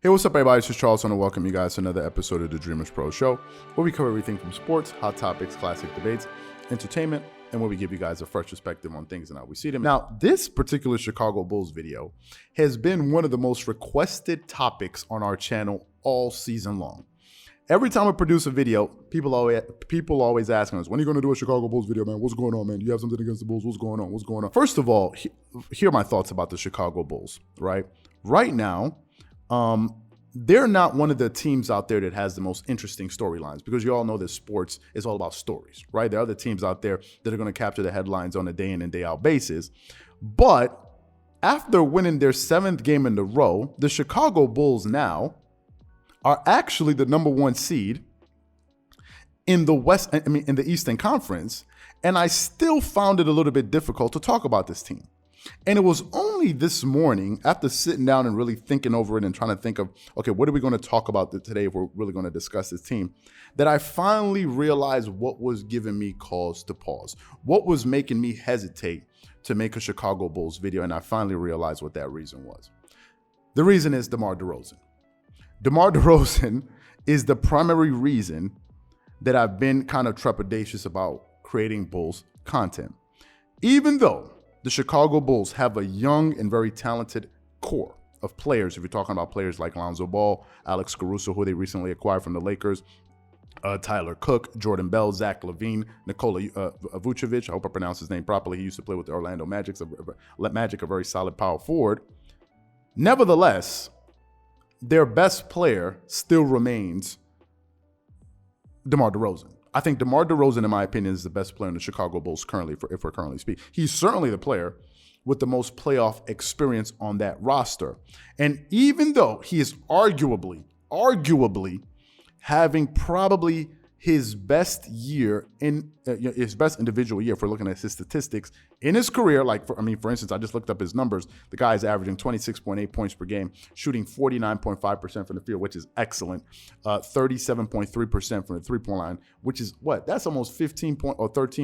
Hey, what's up, everybody? This is Charles, and I welcome you guys to another episode of the Dreamerspro Show, where we cover everything from sports, hot topics, classic debates, entertainment, and where we give you guys a fresh perspective on things and how we see them. Now, this particular Chicago Bulls video has been one of the most requested topics on our channel all season long. Every time I produce a video, people always asking us, when are you going to do a Chicago Bulls video, man? What's going on, man? Do you have something against the Bulls? What's going on? What's going on? First of all, here are my thoughts about the Chicago Bulls, right? Right now, they're not one of the teams out there that has the most interesting storylines, because you all know that sports is all about stories, right? There are other teams out there that are going to capture the headlines on a day in and day out basis. But after winning their 7th game in a row, the Chicago Bulls now are actually the number 1 seed in the Eastern Conference. And I still found it a little bit difficult to talk about this team. And it was only this morning, after sitting down and really thinking over it and trying to think of, okay, what are we going to talk about today if we're really going to discuss this team, that I finally realized what was giving me cause to pause, what was making me hesitate to make a Chicago Bulls video. And I finally realized what that reason was. The reason is DeMar DeRozan. DeMar DeRozan is the primary reason that I've been kind of trepidatious about creating Bulls content. Even though the Chicago Bulls have a young and very talented core of players. If you're talking about players like Lonzo Ball, Alex Caruso, who they recently acquired from the Lakers, Tyler Cook, Jordan Bell, Zach LaVine, Nikola Vucevic. I hope I pronounced his name properly. He used to play with the Orlando Magic, a very solid power forward. Nevertheless, their best player still remains DeMar DeRozan. I think DeMar DeRozan, in my opinion, is the best player in the Chicago Bulls currently, if we're currently speaking. He's certainly the player with the most playoff experience on that roster. And even though he is arguably having probably his best year in his best individual year, if we're looking at his statistics in his career, for instance, I just looked up his numbers. The guy is averaging 26.8 points per game, shooting 49.5% from the field, which is excellent. 37.3% from the three-point line, which is what? That's almost 13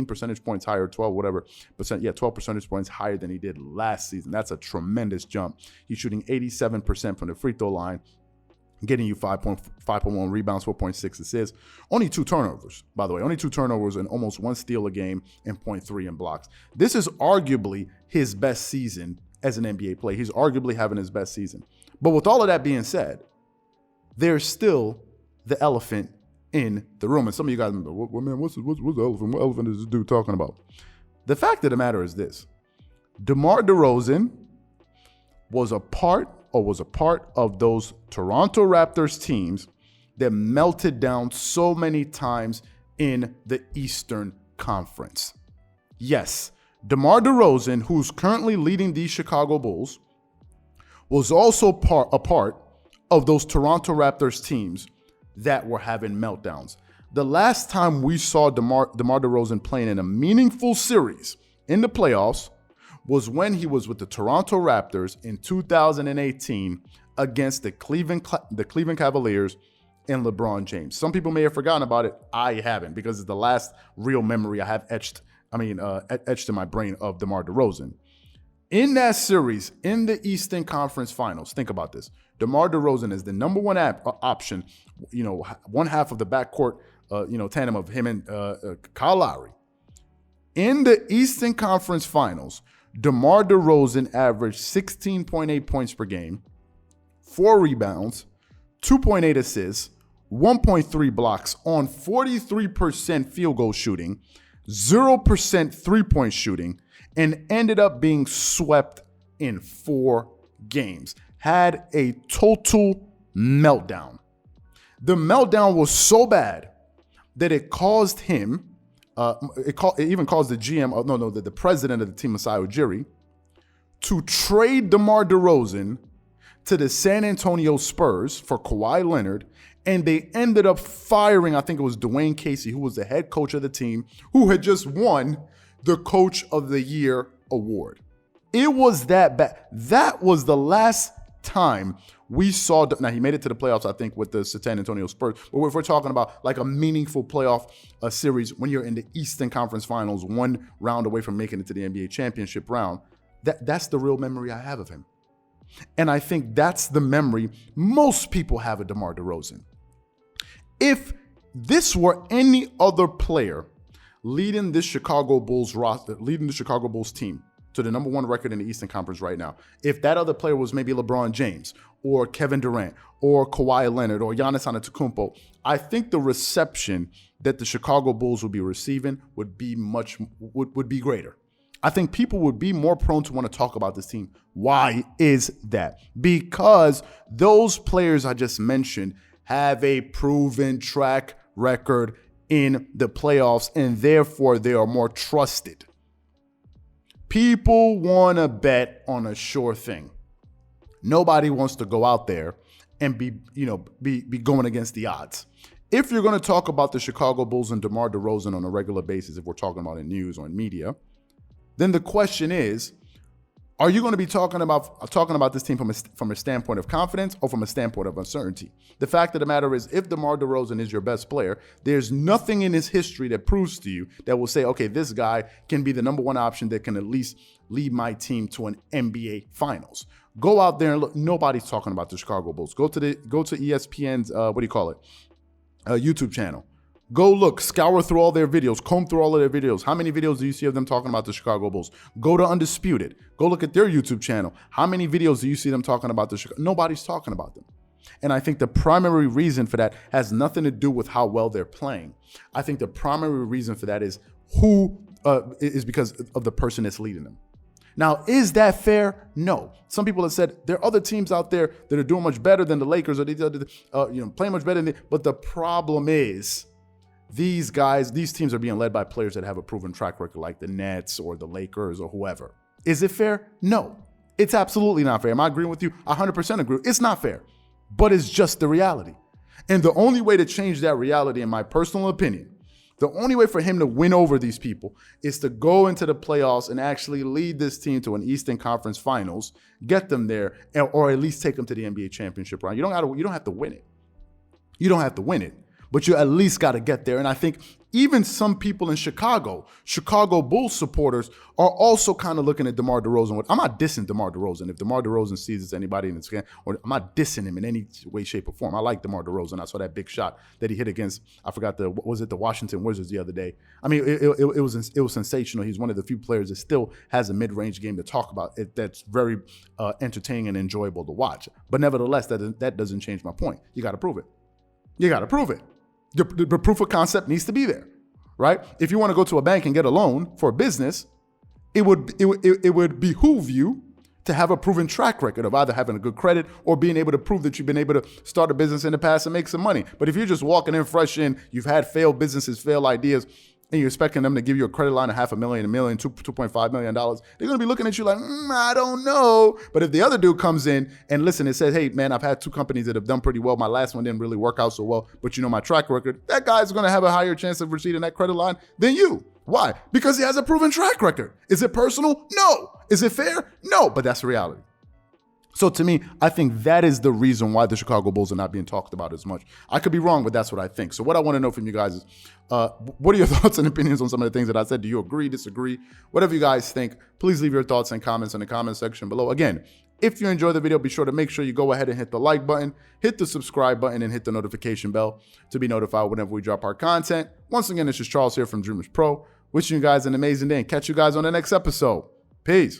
percentage points higher, 12 percentage points higher than he did last season. That's a tremendous jump. He's shooting 87% from the free throw line, getting you 5.1 rebounds, 4.6 assists. Only 2 turnovers, by the way. Only 2 turnovers and almost 1 steal a game and 0.3 in blocks. This is arguably his best season as an NBA player. He's arguably having his best season. But with all of that being said, there's still the elephant in the room. And some of you guys remember, what's the elephant? What elephant is this dude talking about? The fact of the matter is this. DeMar DeRozan was a part of those Toronto Raptors teams that melted down so many times in the Eastern Conference. Yes, DeMar DeRozan, who's currently leading the Chicago Bulls, was also a part of those Toronto Raptors teams that were having meltdowns. The last time we saw DeMar DeRozan playing in a meaningful series in the playoffs was when he was with the Toronto Raptors in 2018 against the Cleveland Cavaliers and LeBron James. Some people may have forgotten about it. I haven't, because it's the last real memory I have etched in my brain of DeMar DeRozan. In that series, in the Eastern Conference Finals, think about this. DeMar DeRozan is the number 1 option, one half of the backcourt, tandem of him and Kyle Lowry. In the Eastern Conference Finals, DeMar DeRozan averaged 16.8 points per game, 4 rebounds, 2.8 assists, 1.3 blocks on 43% field goal shooting, 0% three-point shooting, and ended up being swept in 4 games. Had a total meltdown. The meltdown was so bad that it caused him it even caused the GM, the president of the team, Masai Ujiri, to trade DeMar DeRozan to the San Antonio Spurs for Kawhi Leonard, and they ended up firing, I think it was Dwayne Casey, who was the head coach of the team, who had just won the Coach of the Year award. It was that bad. That was the last time we saw, now he made it to the playoffs, I think, with the San Antonio Spurs, but if we're talking about like a meaningful playoff series when you're in the Eastern Conference Finals, 1 round away from making it to the NBA championship round, that's the real memory I have of him. And I think that's the memory most people have of DeMar DeRozan. If this were any other player leading this Chicago Bulls roster, leading the Chicago Bulls team to the number one record in the Eastern Conference right now, if that other player was maybe LeBron James or Kevin Durant or Kawhi Leonard or Giannis Antetokounmpo, I think the reception that the Chicago Bulls would be receiving would be greater. I think people would be more prone to want to talk about this team. Why is that? Because those players I just mentioned have a proven track record in the playoffs, and therefore they are more trusted. People want to bet on a sure thing. Nobody wants to go out there and be going against the odds. If you're going to talk about the Chicago Bulls and DeMar DeRozan on a regular basis, if we're talking about in news or in media, then the question is, are you going to be talking about this team from a standpoint of confidence or from a standpoint of uncertainty? The fact of the matter is, if DeMar DeRozan is your best player, there's nothing in his history that proves to you that will say, okay, this guy can be the number one option that can at least lead my team to an NBA Finals. Go out there and look. Nobody's talking about the Chicago Bulls. Go to ESPN's YouTube channel. Go look, scour through all their videos, comb through all of their videos. How many videos do you see of them talking about the Chicago Bulls? Go to Undisputed. Go look at their YouTube channel. How many videos do you see them talking about the Chicago? Nobody's talking about them. And I think the primary reason for that has nothing to do with how well they're playing. I think the primary reason for that is because of the person that's leading them. Now, is that fair? No. Some people have said there are other teams out there that are doing much better than the Lakers or playing much better than but the problem is, these teams are being led by players that have a proven track record like the Nets or the Lakers or whoever. Is it fair? No. It's absolutely not fair. Am I agreeing with you? 100% agree. It's not fair, but it's just the reality. And the only way to change that reality, in my personal opinion, the only way for him to win over these people is to go into the playoffs and actually lead this team to an Eastern Conference Finals, get them there, or at least take them to the NBA championship round. You don't have to win it. You don't have to win it. But you at least got to get there. And I think even some people in Chicago Bulls supporters are also kind of looking at DeMar DeRozan. I'm not dissing DeMar DeRozan. If DeMar DeRozan sees anybody in the scan, or I'm not dissing him in any way, shape, or form. I like DeMar DeRozan. I saw that big shot that he hit against, I forgot the Washington Wizards the other day. I mean, it was sensational. He's one of the few players that still has a mid-range game to talk about. That's very entertaining and enjoyable to watch. But nevertheless, that doesn't change my point. You got to prove it. You got to prove it. The proof of concept needs to be there, right? If you want to go to a bank and get a loan for a business, it would behoove you to have a proven track record of either having a good credit or being able to prove that you've been able to start a business in the past and make some money. But if you're just walking in fresh in, you've had failed businesses, failed ideas, and you're expecting them to give you a credit line of $500,000, $1 million, $2.5 million, they're going to be looking at you like, I don't know. But if the other dude comes in and listen, it says, hey, man, I've had two companies that have done pretty well. My last one didn't really work out so well, but my track record, that guy's going to have a higher chance of receiving that credit line than you. Why? Because he has a proven track record. Is it personal? No. Is it fair? No, but that's the reality. So to me, I think that is the reason why the Chicago Bulls are not being talked about as much. I could be wrong, but that's what I think. So what I want to know from you guys is, what are your thoughts and opinions on some of the things that I said? Do you agree, disagree? Whatever you guys think, please leave your thoughts and comments in the comment section below. Again, if you enjoyed the video, be sure to make sure you go ahead and hit the like button, hit the subscribe button, and hit the notification bell to be notified whenever we drop our content. Once again, this is Charles here from Dreamerspro, wishing you guys an amazing day and catch you guys on the next episode. Peace.